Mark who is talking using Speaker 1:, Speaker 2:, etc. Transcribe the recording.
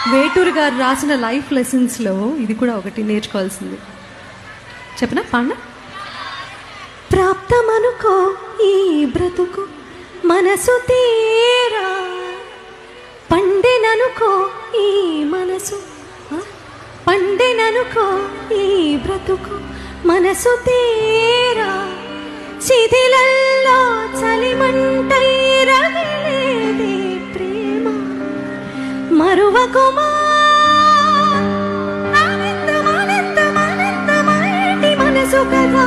Speaker 1: వేటూరు గారు రాసిన లైఫ్ లెసన్స్లో ఇది కూడా ఒకటి నేర్చుకోవాల్సింది. చెప్పనా పాండ? ప్రాప్తమనుకో ఈ బ్రతుకు మనసు తీరా, పండెననుకో ఈ మనసు, పండెననుకో ఈ బ్రతుకు మనసు తీరా, శిథిలల్లో చలిమంటై రగిలేదే ప్రేమ, మరువకుమా ఆనందమానందమానందమైటి మనసు కదా.